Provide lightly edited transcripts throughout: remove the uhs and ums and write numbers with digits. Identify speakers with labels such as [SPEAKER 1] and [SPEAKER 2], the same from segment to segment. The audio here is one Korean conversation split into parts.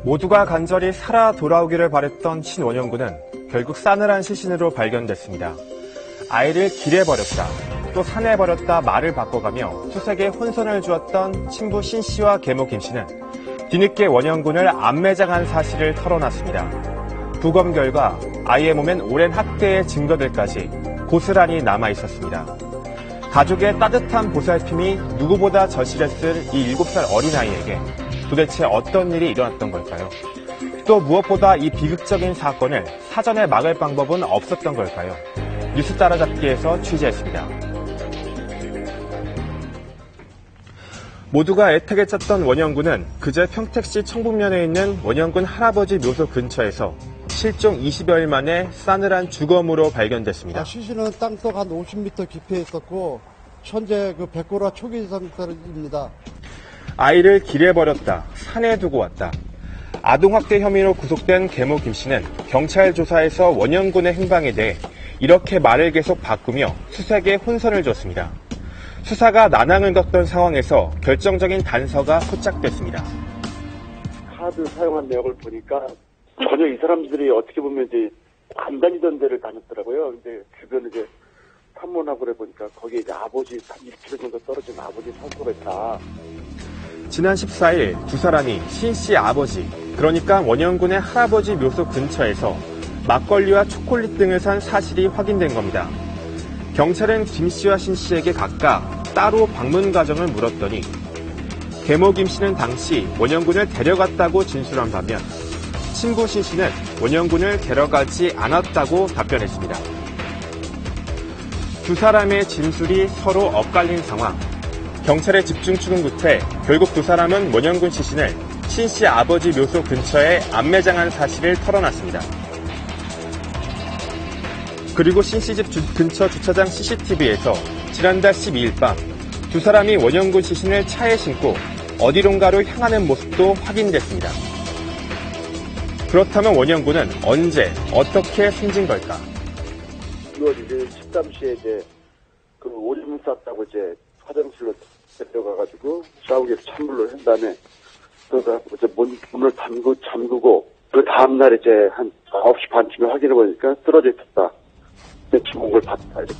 [SPEAKER 1] 모두가 간절히 살아 돌아오기를 바랬던 신원영군은 결국 싸늘한 시신으로 발견됐습니다. 아이를 길에 버렸다, 또 산에 버렸다 말을 바꿔가며 수색에 혼선을 주었던 친부 신 씨와 계모 김 씨는 뒤늦게 원영군을 암매장한 사실을 털어놨습니다. 부검 결과 아이의 몸엔 오랜 학대의 증거들까지 고스란히 남아있었습니다. 가족의 따뜻한 보살핌이 누구보다 절실했을 이 7살 어린아이에게 도대체 어떤 일이 일어났던 걸까요? 또 무엇보다 이 비극적인 사건을 사전에 막을 방법은 없었던 걸까요? 뉴스 따라잡기에서 취재했습니다. 모두가 애타게 찾던 원영군은 그제 평택시 청북면에 있는 원영군 할아버지 묘소 근처에서 실종 20여일 만에 싸늘한 주검으로 발견됐습니다.
[SPEAKER 2] 시신은 땅속 한 50m 깊이에 있었고 현재 백골화 초기 상태입니다.
[SPEAKER 1] 아이를 길에 버렸다, 산에 두고 왔다. 아동학대 혐의로 구속된 계모 김 씨는 경찰 조사에서 원영군의 행방에 대해 이렇게 말을 계속 바꾸며 수색에 혼선을 줬습니다. 수사가 난항을 겪던 상황에서 결정적인 단서가 포착됐습니다.
[SPEAKER 3] 카드 사용한 내역을 보니까 전혀 이 사람들이 어떻게 보면 이제 안 다니던 데를 다녔더라고요. 근데 주변에 이제 탐문하고 그래 보니까 거기에 이제 아버지 1km 정도 떨어진 아버지 산소가 있다.
[SPEAKER 1] 지난 14일 두 사람이 신 씨 아버지, 그러니까 원영군의 할아버지 묘소 근처에서 막걸리와 초콜릿 등을 산 사실이 확인된 겁니다. 경찰은 김 씨와 신 씨에게 각각 따로 방문 과정을 물었더니 계모 김 씨는 당시 원영군을 데려갔다고 진술한 반면 친부 신 씨는 원영군을 데려가지 않았다고 답변했습니다. 두 사람의 진술이 서로 엇갈린 상황. 경찰의 집중 추궁 끝에 결국 두 사람은 원영군 시신을 신 씨 아버지 묘소 근처에 암매장한 사실을 털어놨습니다. 그리고 신 씨 집 근처 주차장 CCTV에서 지난달 12일 밤 두 사람이 원영군 시신을 차에 싣고 어디론가로 향하는 모습도 확인됐습니다. 그렇다면 원영군은 언제 어떻게 숨진 걸까?
[SPEAKER 3] 6월 1일 13시에 이제 오줌 쌌다고 이제 화장실로 데려가가지고 샤워기에서 찬물로 한 다음에 그러다 이제 문을 잠그고 그 다음날 이제 한 9시 반쯤에 확인해 보니까 쓰러져 있었다. 주목을 받았다 이렇게.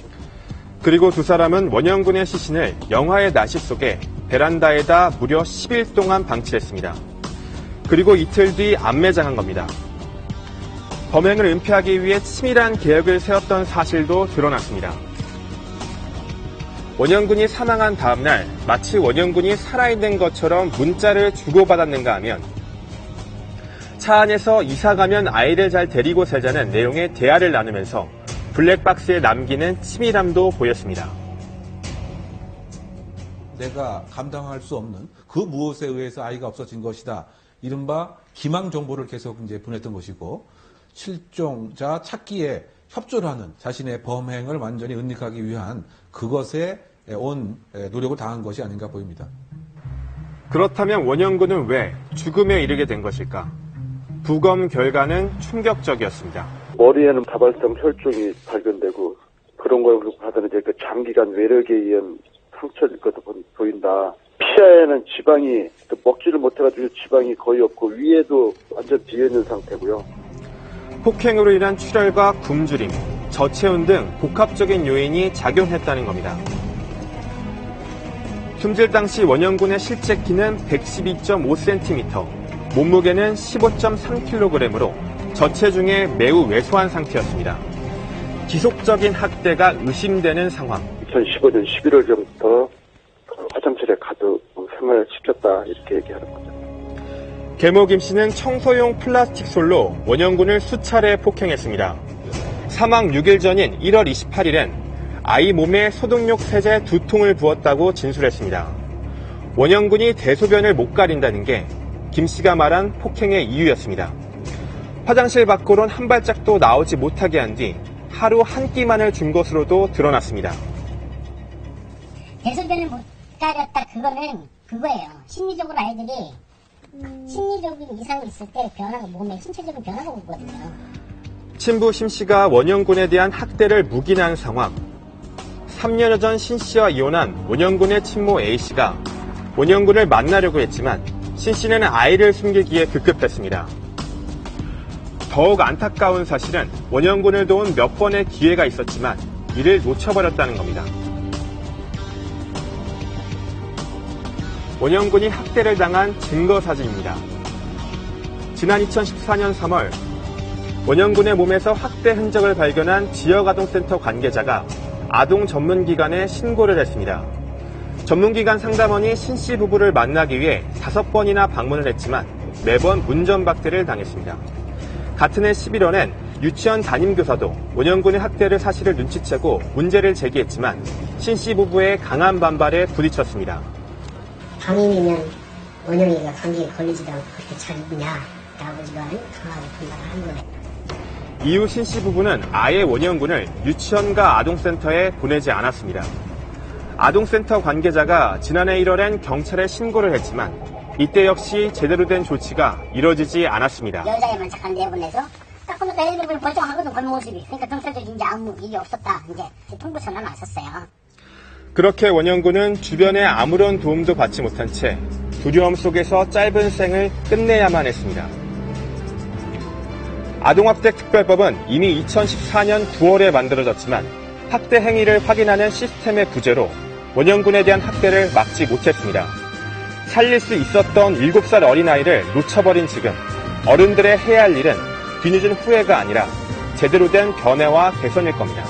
[SPEAKER 1] 그리고 두 사람은 원영군의 시신을 영화의 나시 속에 베란다에다 무려 10일 동안 방치했습니다. 그리고 이틀 뒤 암매장한 겁니다. 범행을 은폐하기 위해 치밀한 계획을 세웠던 사실도 드러났습니다. 원영군이 사망한 다음 날 마치 원영군이 살아있는 것처럼 문자를 주고받았는가 하면 차 안에서 이사 가면 아이를 잘 데리고 살자는 내용의 대화를 나누면서 블랙박스에 남기는 치밀함도 보였습니다.
[SPEAKER 4] 내가 감당할 수 없는 그 무엇에 의해서 아이가 없어진 것이다. 이른바 기망 정보를 계속 이제 보냈던 것이고 실종자 찾기에 협조를 하는 자신의 범행을 완전히 은닉하기 위한 그것에 온 노력을 다한 것이 아닌가 보입니다.
[SPEAKER 1] 그렇다면 원영군은 왜 죽음에 이르게 된 것일까? 부검 결과는 충격적이었습니다.
[SPEAKER 3] 머리에는 다발성 혈종이 발견되고 그런 걸 봐서는 이제 장기간 외력에 의한 상처일 것도 보인다. 피하에는 지방이 먹지를 못해가지고 지방이 거의 없고 위에도 완전 비어있는 상태고요.
[SPEAKER 1] 폭행으로 인한 출혈과 굶주림, 저체온 등 복합적인 요인이 작용했다는 겁니다. 숨질 당시 원영군의 실제 키는 112.5cm, 몸무게는 15.3kg으로 저체중에 매우 왜소한 상태였습니다. 지속적인 학대가 의심되는 상황.
[SPEAKER 3] 2015년 11월 전부터 화장실에 가도 생활을 시켰다 이렇게 얘기하는 거죠.
[SPEAKER 1] 계모 김 씨는 청소용 플라스틱 솔로 원영군을 수차례 폭행했습니다. 사망 6일 전인 1월 28일엔 아이 몸에 소독용 세제 2통을 부었다고 진술했습니다. 원영군이 대소변을 못 가린다는 게 김 씨가 말한 폭행의 이유였습니다. 화장실 밖으론 한 발짝도 나오지 못하게 한 뒤 하루 한 끼만을 준 것으로도 드러났습니다.
[SPEAKER 5] 대소변을 못 가렸다 그거는 그거예요. 심리적으로 아이들이 심리적인 이상이 있을 때 변화가 몸에 신체적인 변화가 오거든요.
[SPEAKER 1] 친부 심 씨가 원영군에 대한 학대를 묵인한 상황. 3년 전 신 씨와 이혼한 원영군의 친모 A 씨가 원영군을 만나려고 했지만 신 씨는 아이를 숨기기에 급급했습니다. 더욱 안타까운 사실은 원영군을 도운 몇 번의 기회가 있었지만 이를 놓쳐버렸다는 겁니다. 원영군이 학대를 당한 증거 사진입니다. 지난 2014년 3월 원영군의 몸에서 학대 흔적을 발견한 지역아동센터 관계자가 아동 전문기관에 신고를 했습니다. 전문기관 상담원이 신 씨 부부를 만나기 위해 5번이나 방문을 했지만 매번 문전박대를 당했습니다. 같은 해 11월엔 유치원 담임교사도 원영군의 학대를 사실을 눈치채고 문제를 제기했지만 신 씨 부부의 강한 반발에 부딪혔습니다.
[SPEAKER 5] 당인이면 원영이가 감기에 걸리지도 않고 그렇게 잘 있냐라고 지금 강하게 반발을 한 거예요.
[SPEAKER 1] 이후 신 씨 부부는 아예 원영군을 유치원과 아동센터에 보내지 않았습니다. 아동센터 관계자가 지난해 1월엔 경찰에 신고를 했지만 이때 역시 제대로 된 조치가 이뤄지지 않았습니다.
[SPEAKER 5] 여자애만 잠깐 내보내서 딱 보니까 애들이 멀쩡하거든, 겉모습이. 그러니까 경찰도 이제 아무 일이 없었다. 이제 통보 전화는 왔었어요. 그렇게
[SPEAKER 1] 원영군은 주변에 아무런 도움도 받지 못한 채 두려움 속에서 짧은 생을 끝내야만 했습니다. 아동학대 특별법은 이미 2014년 9월에 만들어졌지만 학대 행위를 확인하는 시스템의 부재로 원영군에 대한 학대를 막지 못했습니다. 살릴 수 있었던 7살 어린아이를 놓쳐버린 지금 어른들의 해야 할 일은 뒤늦은 후회가 아니라 제대로 된 변화와 개선일 겁니다.